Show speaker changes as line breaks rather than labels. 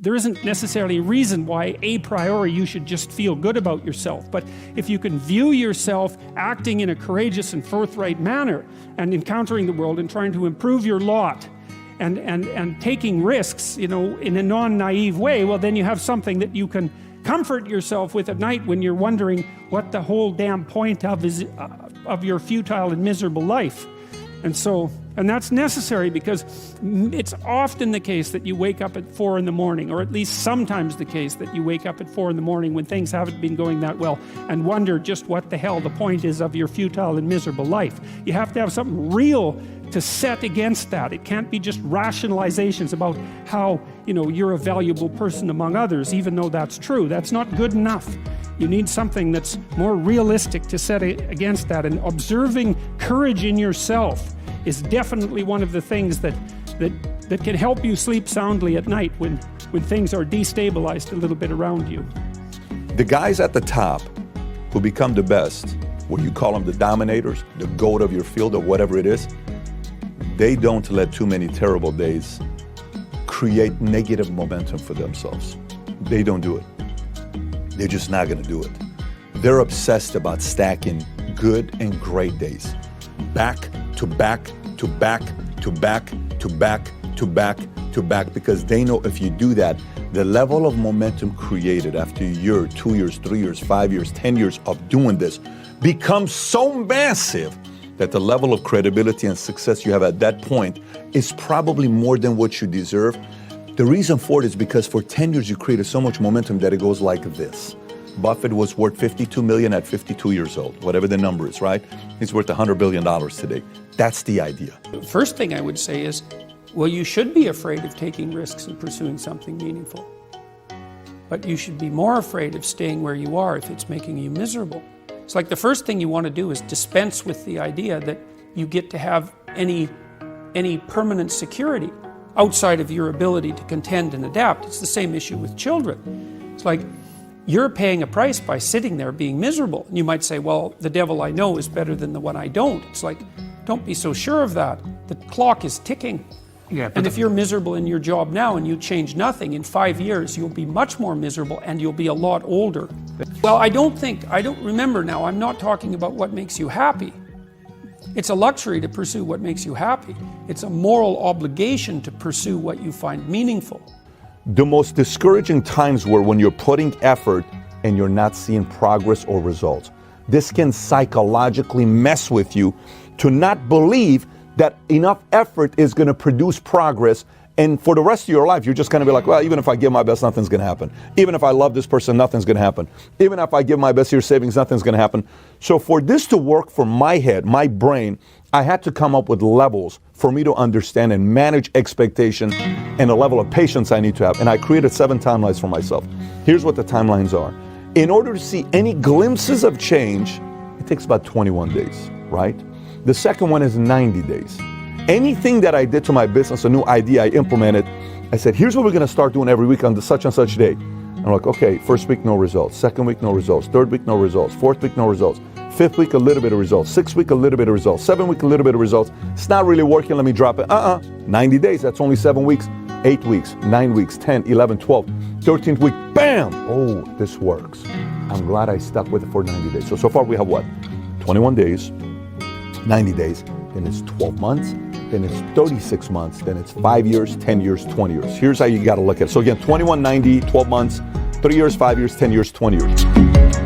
there isn't necessarily a reason why a priori you should just feel good about yourself. But if you can view yourself acting in a courageous and forthright manner and encountering the world and trying to improve your lot and taking risks, you know, in a non-naive way, well, then you have something that you can comfort yourself with at night when you're wondering what the whole damn point of your futile and miserable life. And that's necessary, because it's often the case that you wake up at 4 in the morning, or at least sometimes the case that you wake up at 4 in the morning when things haven't been going that well, and wonder just what the hell the point is of your futile and miserable life. You have to have something real to set against that. It can't be just rationalizations about how, you know, you're a valuable person among others, even though that's true. That's not good enough. You need something that's more realistic to set against that. And observing courage in yourself is definitely one of the things that can help you sleep soundly at night when things are destabilized a little bit around you.
The guys at the top who become the best, where you call them the dominators, the GOAT of your field or whatever it is, they don't let too many terrible days create negative momentum for themselves. They don't do it. They're just not gonna do it. They're obsessed about stacking good and great days. Back to back to back to back to back to back to back, because they know if you do that, the level of momentum created after a year, 2 years, 3 years, 5 years, 10 years of doing this becomes so massive that the level of credibility and success you have at that point is probably more than what you deserve. The reason for it is because for 10 years you created so much momentum that it goes like this. Buffett was worth $52 million at 52 years old, whatever the number is, right? He's worth $100 billion today. That's the idea.
The first thing I would say is, well, you should be afraid of taking risks and pursuing something meaningful. But you should be more afraid of staying where you are if it's making you miserable. It's like the first thing you want to do is dispense with the idea that you get to have any permanent security outside of your ability to contend and adapt. It's the same issue with children. It's like, you're paying a price by sitting there being miserable. And you might say, well, the devil I know is better than the one I don't. It's like, don't be so sure of that. The clock is ticking. Yeah, and if you're miserable in your job now and you change nothing, in 5 years you'll be much more miserable and you'll be a lot older. Well, I don't remember now, I'm not talking about what makes you happy. It's a luxury to pursue what makes you happy. It's a moral obligation to pursue what you find meaningful.
The most discouraging times were when you're putting effort and you're not seeing progress or results. This can psychologically mess with you to not believe that enough effort is going to produce progress, and for the rest of your life you're just going to be like, well, even if I give my best, nothing's going to happen. Even if I love this person, nothing's going to happen. Even if I give my best year savings, nothing's going to happen. So for this to work for my head, my brain, I had to come up with levels for me to understand and manage expectation and a level of patience I need to have. And I created 7 timelines for myself. Here's what the timelines are. In order to see any glimpses of change, it takes about 21 days, right? The second one is 90 days. Anything that I did to my business, a new idea I implemented, I said, here's what we're gonna start doing every week on the such and such day. And I'm like, okay, first week, no results. Second week, no results. Third week, no results. Fourth week, no results. Fifth week, a little bit of results. Sixth week, a little bit of results. 7th week, a little bit of results. It's not really working, let me drop it. 90 days, that's only 7 weeks. 8 weeks, 9 weeks, 10, 11, 12. 13th week, bam! Oh, this works. I'm glad I stuck with it for 90 days. So far we have what? 21 days, 90 days, then it's 12 months, then it's 36 months, then it's 5 years, 10 years, 20 years. Here's how you gotta look at it. So again, 21, 90, 12 months, 3 years, 5 years, 10 years, 20 years.